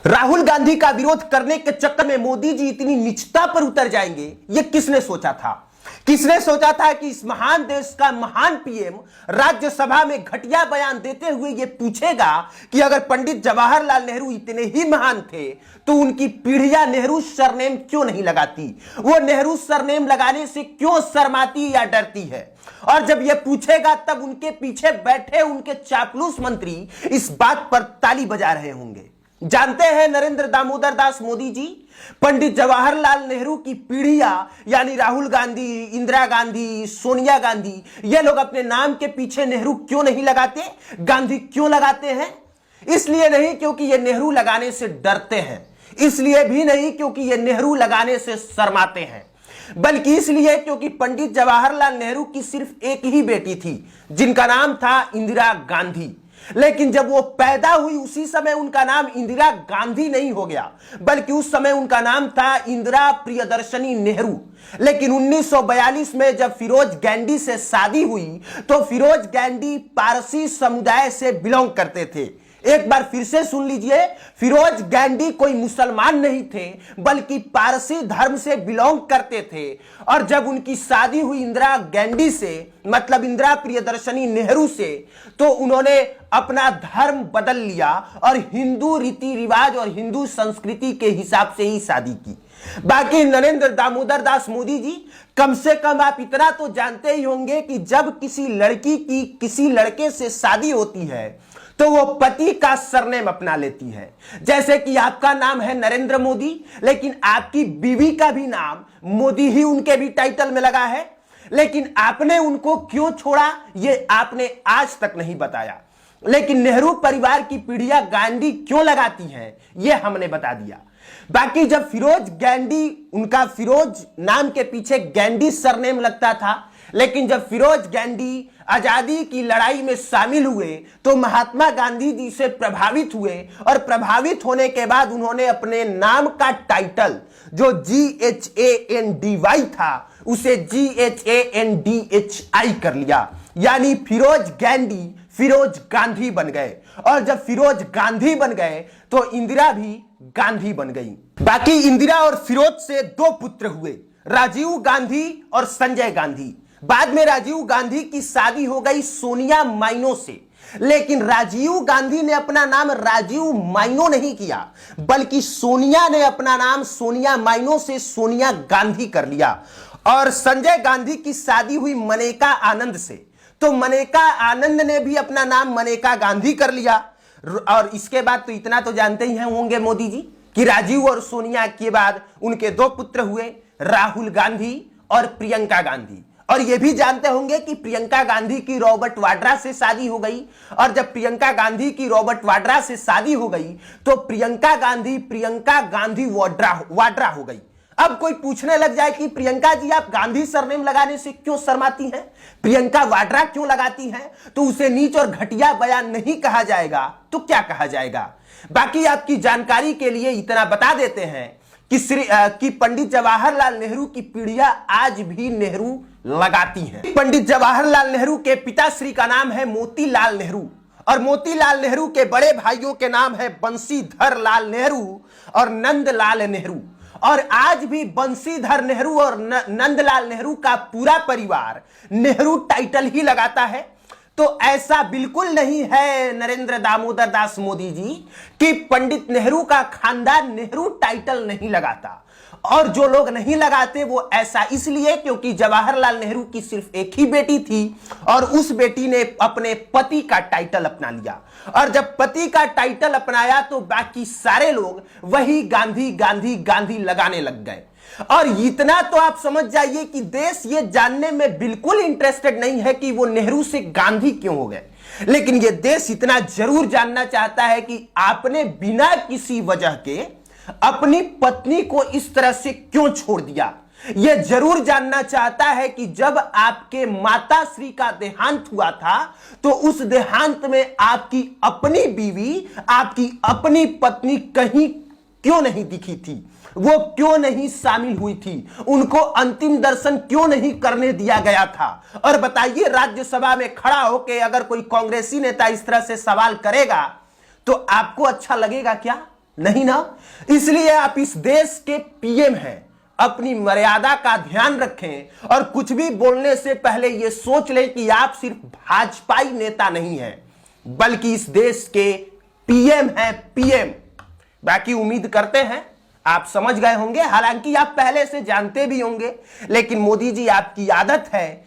राहुल गांधी का विरोध करने के चक्कर में मोदी जी इतनी नीचता पर उतर जाएंगे, यह किसने सोचा था? किसने सोचा था कि इस महान देश का महान पीएम राज्यसभा में घटिया बयान देते हुए यह पूछेगा कि अगर पंडित जवाहरलाल नेहरू इतने ही महान थे तो उनकी पीढ़ियां नेहरू सरनेम क्यों नहीं लगाती, वो नेहरू सरनेम लगाने से क्यों शर्माती या डरती है? और जब यह पूछेगा तब उनके पीछे बैठे उनके चापलूस मंत्री इस बात पर ताली बजा रहे होंगे। जानते हैं नरेंद्र दामोदर दास मोदी जी, पंडित जवाहरलाल नेहरू की पीढ़ियां यानी राहुल गांधी, इंदिरा गांधी, सोनिया गांधी, ये लोग अपने नाम के पीछे नेहरू क्यों नहीं लगाते, गांधी क्यों लगाते हैं? इसलिए नहीं क्योंकि ये नेहरू लगाने से डरते हैं, इसलिए भी नहीं क्योंकि ये नेहरू लगाने से शर्माते हैं, बल्कि इसलिए क्योंकि पंडित जवाहरलाल नेहरू की सिर्फ एक ही बेटी थी जिनका नाम था इंदिरा गांधी। लेकिन जब वो पैदा हुई उसी समय उनका नाम इंदिरा गांधी नहीं हो गया, बल्कि उस समय उनका नाम था इंदिरा प्रियदर्शनी नेहरू। लेकिन 1942 में जब फिरोज गैंडी से शादी हुई तो फिरोज गैंडी पारसी समुदाय से बिलोंग करते थे। एक बार फिर से सुन लीजिए, फिरोज गैंडी कोई मुसलमान नहीं थे बल्कि पारसी धर्म से बिलोंग करते थे। और जब उनकी शादी हुई इंदिरा गैंडी से, मतलब इंदिरा प्रियदर्शनी नेहरू से, तो उन्होंने अपना धर्म बदल लिया और हिंदू रीति रिवाज और हिंदू संस्कृति के हिसाब से ही शादी की। बाकी नरेंद्र दामोदर दास मोदी जी, कम से कम आप इतना तो जानते ही होंगे कि जब किसी लड़की की किसी लड़के से शादी होती है तो वो पति का सरनेम अपना लेती है। जैसे कि आपका नाम है नरेंद्र मोदी, लेकिन आपकी बीवी का भी नाम मोदी ही उनके भी टाइटल में लगा है, लेकिन आपने उनको क्यों छोड़ा ये आपने आज तक नहीं बताया। लेकिन नेहरू परिवार की पीढ़ियां गांधी क्यों लगाती हैं ये हमने बता दिया। बाकी जब फिरोज गैंडी, उनका फिरोज नाम के पीछे गैंडी सरनेम लगता था, लेकिन जब फिरोज गैंडी आजादी की लड़ाई में शामिल हुए तो महात्मा गांधी जी से प्रभावित हुए और प्रभावित होने के बाद उन्होंने अपने नाम का टाइटल जो GHANDY था उसे GHANDHI कर लिया, यानी फिरोज गैंडी फिरोज गांधी बन गए। और जब फिरोज गांधी बन गए तो इंदिरा भी गांधी बन गई। बाकी इंदिरा और फिरोज से दो पुत्र हुए, राजीव गांधी और संजय गांधी। बाद में राजीव गांधी की शादी हो गई सोनिया माइनो से, लेकिन राजीव गांधी ने अपना नाम राजीव माइनो नहीं किया, बल्कि सोनिया ने अपना नाम सोनिया माइनो से सोनिया गांधी कर लिया। और संजय गांधी की शादी हुई मनेका आनंद से, तो मनेका आनंद ने भी अपना नाम मनेका गांधी कर लिया। और इसके बाद तो इतना तो जानते ही होंगे मोदी जी कि राजीव और सोनिया के बाद उनके दो पुत्र हुए, राहुल गांधी और प्रियंका गांधी। और यह भी जानते होंगे कि प्रियंका गांधी की रॉबर्ट वाड्रा से शादी हो गई। और जब प्रियंका गांधी की रॉबर्ट वाड्रा से शादी हो गई तो प्रियंका गांधी वाड्रा हो गई। अब कोई पूछने लग जाए कि प्रियंका जी आप गांधी सरनेम लगाने से क्यों शर्माती हैं, प्रियंका वाड्रा क्यों लगाती हैं, तो उसे नीच और घटिया बयान नहीं कहा जाएगा तो क्या कहा जाएगा? बाकी आपकी जानकारी के लिए इतना बता देते हैं कि पंडित जवाहरलाल नेहरू की पीढ़ियां आज भी नेहरू लगाती हैं। पंडित जवाहरलाल नेहरू के पिताश्री का नाम है मोतीलाल नेहरू और मोतीलाल नेहरू के बड़े भाइयों के नाम है बंशीधर लाल नेहरू और नंदलाल नेहरू। और आज भी बंशीधर नेहरू और नंदलाल नेहरू का पूरा परिवार नेहरू टाइटल ही लगाता है। तो ऐसा बिल्कुल नहीं है नरेंद्र दामोदर दास मोदी जी कि पंडित नेहरू का खानदान नेहरू टाइटल नहीं लगाता। और जो लोग नहीं लगाते वो ऐसा इसलिए क्योंकि जवाहरलाल नेहरू की सिर्फ एक ही बेटी थी और उस बेटी ने अपने पति का टाइटल अपना लिया। और जब पति का टाइटल अपनाया तो बाकी सारे लोग वही गांधी गांधी गांधी लगाने लग गए। और इतना तो आप समझ जाइए कि देश ये जानने में बिल्कुल इंटरेस्टेड नहीं है कि वो नेहरू से गांधी क्यों हो गए, लेकिन ये देश इतना जरूर जानना चाहता है कि आपने बिना किसी वजह के अपनी पत्नी को इस तरह से क्यों छोड़ दिया। यह जरूर जानना चाहता है कि जब आपके माता श्री का देहांत हुआ था तो उस देहांत में आपकी अपनी बीवी, आपकी अपनी पत्नी कहीं क्यों नहीं दिखी थी, वो क्यों नहीं शामिल हुई थी, उनको अंतिम दर्शन क्यों नहीं करने दिया गया था। और बताइए, राज्यसभा में खड़ा होकर अगर कोई कांग्रेसी नेता इस तरह से सवाल करेगा तो आपको अच्छा लगेगा क्या? नहीं ना। इसलिए आप इस देश के पीएम हैं, अपनी मर्यादा का ध्यान रखें और कुछ भी बोलने से पहले यह सोच लें कि आप सिर्फ भाजपाई नेता नहीं हैं बल्कि इस देश के पीएम हैं, पीएम। बाकी उम्मीद करते हैं आप समझ गए होंगे, हालांकि आप पहले से जानते भी होंगे, लेकिन मोदी जी आपकी आदत है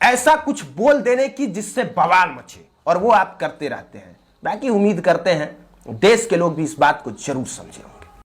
ऐसा कुछ बोल देने की जिससे बवाल मचे और वो आप करते रहते हैं। बाकी उम्मीद करते हैं देश के लोग भी इस बात को जरूर समझें।